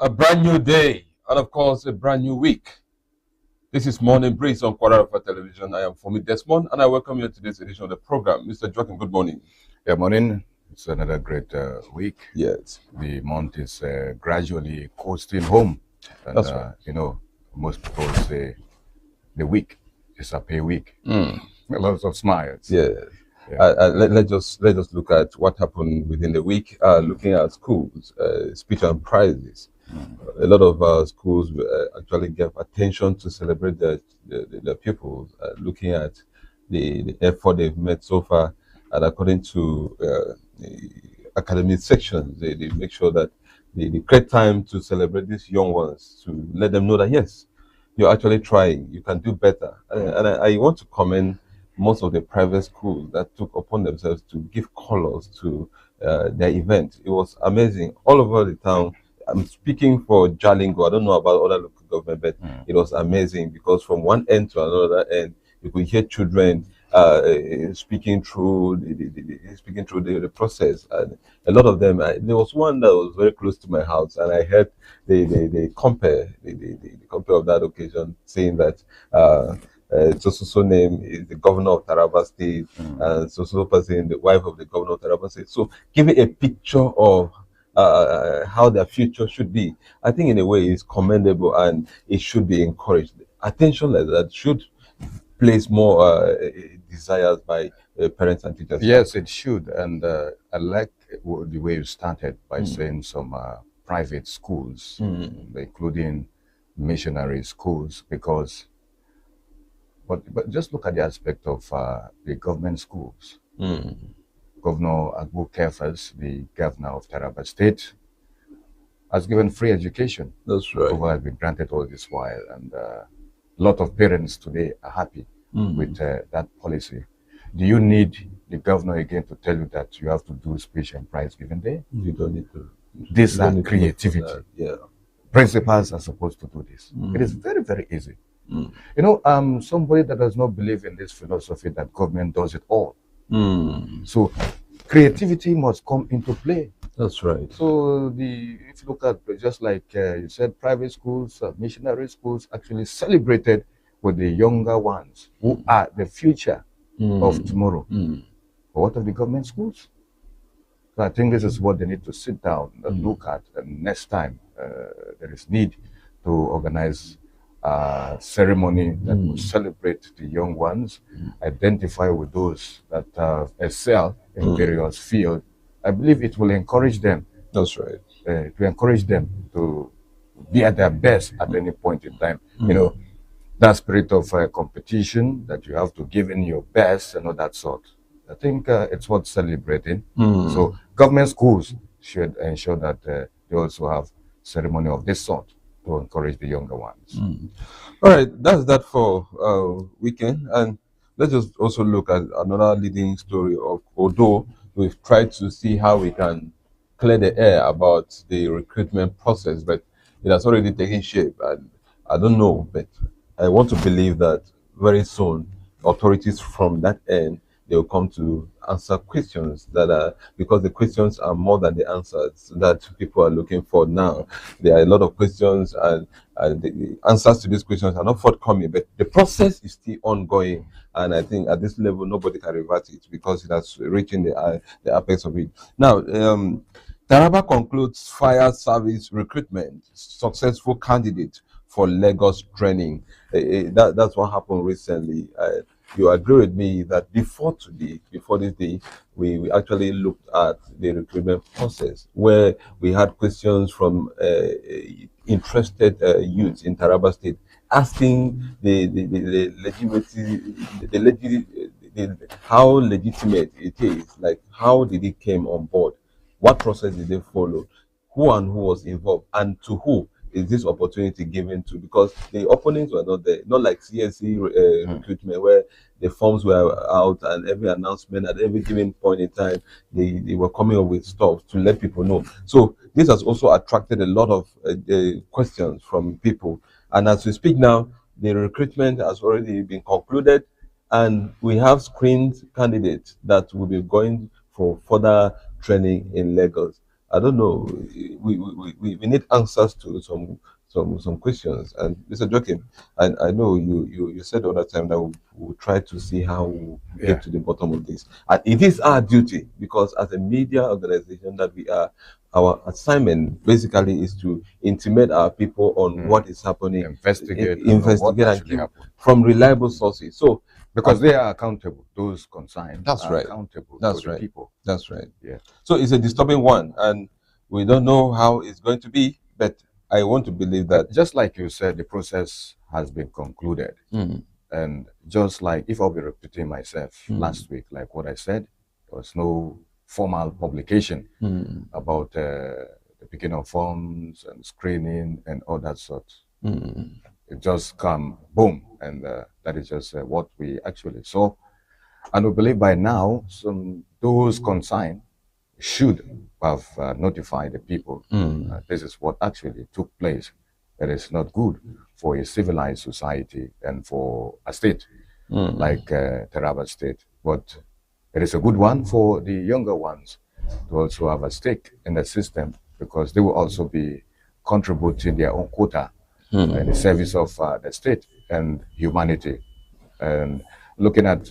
A brand new day, and of course, a brand new week. This is Morning Breeze on Kwararafa Television. I am Fumi Desmond, and I welcome you to today's edition of the program. Mr. Joaquin, good morning. Yeah, morning. It's another great week. Yes. The month is gradually coasting home. And, That's right. Most people say the week is a pay week. Mm. Lots of smiles. Yeah. Let's just look at what happened within the week. Looking at schools, speech and prizes. A lot of schools actually gave attention to celebrate the pupils, looking at the effort they've made so far. And according to the academic sections, they make sure that they create time to celebrate these young ones, to let them know that, yes, you're actually trying, you can do better. And I want to commend most of the private schools that took upon themselves to give colors to their event. It was amazing all over the town. I'm speaking for Jalingo. I don't know about other local government, but it was amazing because from one end to another end, you could hear children speaking through the process, and a lot of them. There was one that was very close to my house, and I heard the compare of that occasion saying that. So name is the governor of Taraba State, and so person, the wife of the governor of Taraba State. So giving a picture of how their future should be, I think in a way is commendable and it should be encouraged. Attention like that should place more desires by parents and teachers. Yes, it should. And I like the way you started by saying some private schools, including missionary schools, because but just look at the aspect of the government schools. Governor Agbu Kefas, the governor of Taraba State, has given free education. That's right. Who has been granted all this while, and a lot of parents today are happy with that policy. Do you need the governor again to tell you that you have to do speech and prize giving day? You don't need to. This is creativity. Yeah. Principals are supposed to do this. It is very, very easy. You know, somebody that does not believe in this philosophy that government does it all. So creativity must come into play. That's right. So if you look at, just like you said, private schools, missionary schools actually celebrated with the younger ones who are the future of tomorrow. But what of the government schools? So I think this is what they need to sit down and look at. And next time there is need to organize ceremony that will celebrate the young ones, identify with those that excel in various fields. I believe it will encourage them. That's right. To encourage them to be at their best at any point in time. You know, that spirit of competition that you have to give in your best and all that sort. I think it's worth celebrating. So government schools should ensure that they also have ceremony of this sort to encourage the younger ones. All right, that's that for weekend. And let's just also look at another leading story of although we've tried to see how we can clear the air about the recruitment process, but it has already taken shape. And I don't know, but I want to believe that very soon authorities from that end they will come to answer questions that are because the questions are more than the answers that people are looking for now. There are a lot of questions and the answers to these questions are not forthcoming, but the process is still ongoing. And I think at this level, nobody can revert it because it has reached the apex of it. Now, Taraba concludes fire service recruitment, successful candidate for Lagos training. That's what happened recently. You agree with me that before this day, we actually looked at the recruitment process where we had questions from interested youths in Taraba State asking how legitimate it is, like how did it came on board, what process did they follow, who and who was involved, and to who is this opportunity given to? Because the openings were not there, not like CSC recruitment where the forms were out and every announcement at every given point in time they were coming up with stuff to let people know. So this has also attracted a lot of questions from people, and as we speak now, the recruitment has already been concluded, and we have screened candidates that will be going for further training in Lagos. I don't know. We need answers to some questions. And Mr. Joachim, I know you said the other time that we'll try to see how we Yeah. get to the bottom of this. And it is our duty, because as a media organization that we are, our assignment basically is to intimate our people on what is happening, Investigate, investigate, and give happened. from reliable sources. So Because they are accountable. Those concerned that's are right. accountable That's to the right. people. That's right. Yeah. So it's a disturbing one, and we don't know how it's going to be, but I want to believe that. Just like you said, the process has been concluded. And just like, if I'll be repeating myself last week, like what I said, there was no formal publication about the picking of forms and screening and all that sort. It just come boom, and that is just what we actually saw. And we believe by now, those concerned should have notified the people. This is what actually took place. It is not good for a civilized society and for a state like Taraba State. But it is a good one for the younger ones to also have a stake in the system, because they will also be contributing their own quota in the service of the state and humanity. And looking at